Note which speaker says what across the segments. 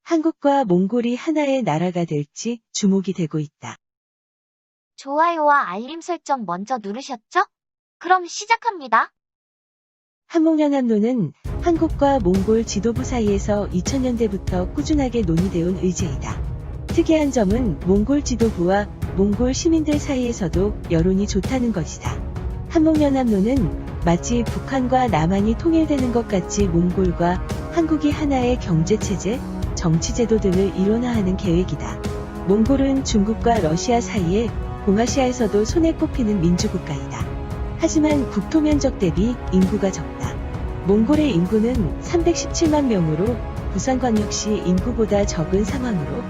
Speaker 1: 한국과 몽골이 하나의 나라가 될지 주목이 되고 있다.
Speaker 2: 좋아요와 알림 설정 먼저 누르셨죠? 그럼 시작합니다.
Speaker 1: 한목연합로는 한국과 몽골 지도부 사이에서 2000년대부터 꾸준하게 논의되어 온 의제이다. 특이한 점은 몽골 지도부와 몽골 시민들 사이에서도 여론이 좋다는 것이다. 한목연합로는 마치 북한과 남한이 통일되는 것 같이 몽골과 한국이 하나의 경제체제, 정치제도 등을 일원화하는 계획이다. 몽골은 중국과 러시아 사이에 동아시아에서도 손에 꼽히는 민주국가이다. 하지만 국토 면적 대비 인구가 적다. 몽골의 인구는 317만 명으로 부산광역시 인구보다 적은 상황으로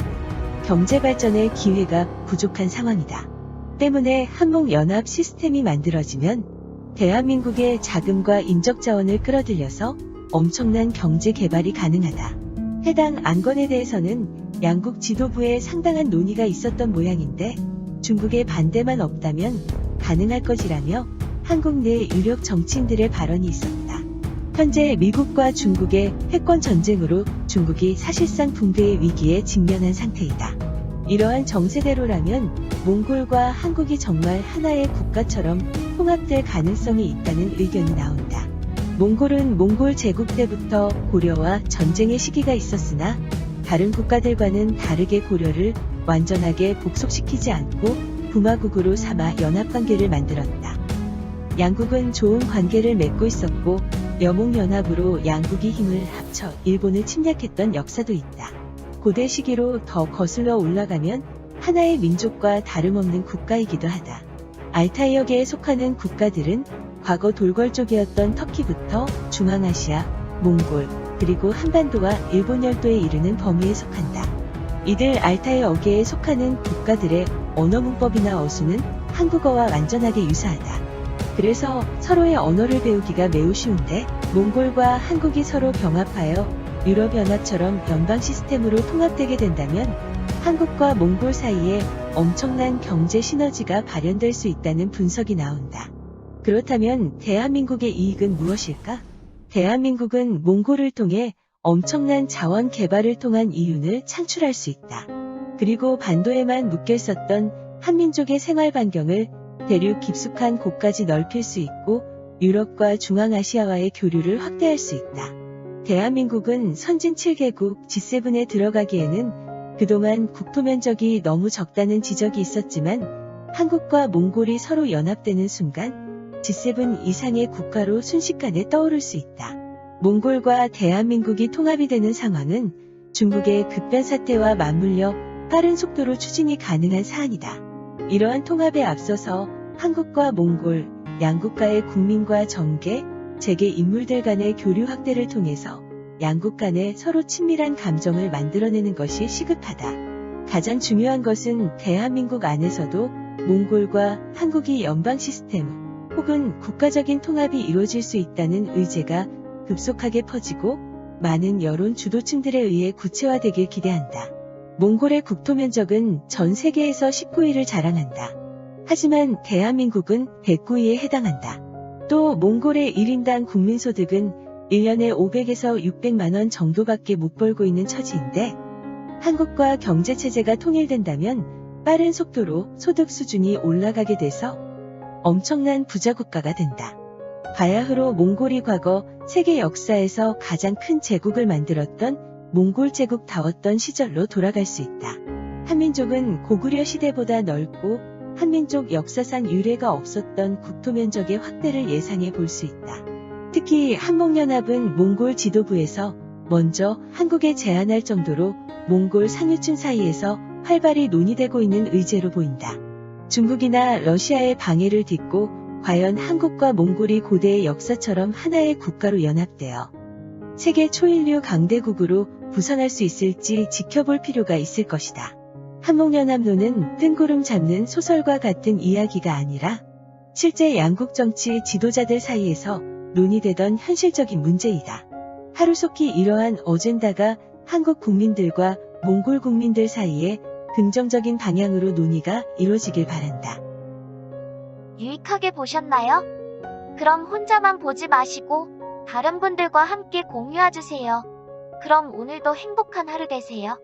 Speaker 1: 경제 발전의 기회가 부족한 상황이다. 때문에 한목연합 시스템이 만들어지면 대한민국의 자금과 인적 자원을 끌어들여서 엄청난 경제 개발이 가능하다. 해당 안건에 대해서는 양국 지도부에 상당한 논의가 있었던 모양인데 중국의 반대만 없다면 가능할 것이라며 한국 내 유력 정치인들의 발언이 있었다. 현재 미국과 중국의 패권 전쟁으로 중국이 사실상 붕괴의 위기에 직면한 상태이다. 이러한 정세대로라면 몽골과 한국이 정말 하나의 국가처럼 통합될 가능성이 있다는 의견이 나온다. 몽골은 몽골 제국 때부터 고려와 전쟁의 시기가 있었으나 다른 국가들과는 다르게 고려를 완전하게 복속시키지 않고 부마국으로 삼아 연합관계를 만들었다. 양국은 좋은 관계를 맺고 있었고 여몽연합으로 양국이 힘을 합쳐 일본을 침략했던 역사도 있다. 고대 시기로 더 거슬러 올라가면 하나의 민족과 다름없는 국가이기도 하다. 알타이어계에 속하는 국가들은 과거 돌궐족이었던 터키부터 중앙아시아, 몽골, 그리고 한반도와 일본 열도에 이르는 범위에 속한다. 이들 알타이어계에 속하는 국가들의 언어 문법이나 어수는 한국어와 완전하게 유사하다. 그래서 서로의 언어를 배우기가 매우 쉬운데 몽골과 한국이 서로 병합하여 유럽연합처럼 연방 시스템으로 통합되게 된다면 한국과 몽골 사이에 엄청난 경제 시너지가 발현될 수 있다는 분석이 나온다. 그렇다면 대한민국의 이익은 무엇일까? 대한민국은 몽골을 통해 엄청난 자원 개발을 통한 이윤을 창출할 수 있다. 그리고 반도에만 묶여 있었던 한민족의 생활 반경을 대륙 깊숙한 곳까지 넓힐 수 있고 유럽과 중앙아시아와의 교류를 확대할 수 있다. 대한민국은 선진 7개국 G7에 들어가기에는 그동안 국토 면적이 너무 적다는 지적이 있었지만 한국과 몽골이 서로 연합되는 순간 G7 이상의 국가로 순식간에 떠오를 수 있다. 몽골과 대한민국이 통합이 되는 상황은 중국의 급변 사태와 맞물려 빠른 속도로 추진이 가능한 사안이다. 이러한 통합에 앞서서 한국과 몽골, 양국가의 국민과 정계, 재계 인물들 간의 교류 확대를 통해서 양국 간에 서로 친밀한 감정을 만들어내는 것이 시급하다. 가장 중요한 것은 대한민국 안에서도 몽골과 한국이 연방 시스템 혹은 국가적인 통합이 이루어질 수 있다는 의제가 급속하게 퍼지고 많은 여론 주도층들에 의해 구체화되길 기대한다. 몽골의 국토 면적은 전 세계에서 19위를 자랑한다. 하지만 대한민국은 109위에 해당한다. 또 몽골의 1인당 국민소득은 1년에 500에서 600만 원 정도밖에 못 벌고 있는 처지인데 한국과 경제체제가 통일된다면 빠른 속도로 소득 수준이 올라가게 돼서 엄청난 부자국가가 된다. 바야흐로 몽골이 과거 세계 역사에서 가장 큰 제국을 만들었던 몽골 제국다웠던 시절로 돌아갈 수 있다. 한민족은 고구려 시대보다 넓고 한민족 역사상 유례가 없었던 국토 면적의 확대를 예상해 볼 수 있다. 특히 한목연합은 몽골 지도부에서 먼저 한국에 제안할 정도로 몽골 상류층 사이에서 활발히 논의되고 있는 의제로 보인다. 중국이나 러시아의 방해를 딛고 과연 한국과 몽골이 고대의 역사처럼 하나의 국가로 연합되어 세계 초인류 강대국으로 부상할 수 있을지 지켜볼 필요가 있을 것이다. 한목연합로는 뜬구름 잡는 소설과 같은 이야기가 아니라 실제 양국 정치 지도자들 사이에서 논의되던 현실적인 문제이다. 하루속히 이러한 어젠다가 한국 국민들과 몽골 국민들 사이에 긍정적인 방향으로 논의가 이루어지길 바란다.
Speaker 2: 유익하게 보셨나요? 그럼 혼자만 보지 마시고 다른 분들과 함께 공유해주세요. 그럼 오늘도 행복한 하루 되세요.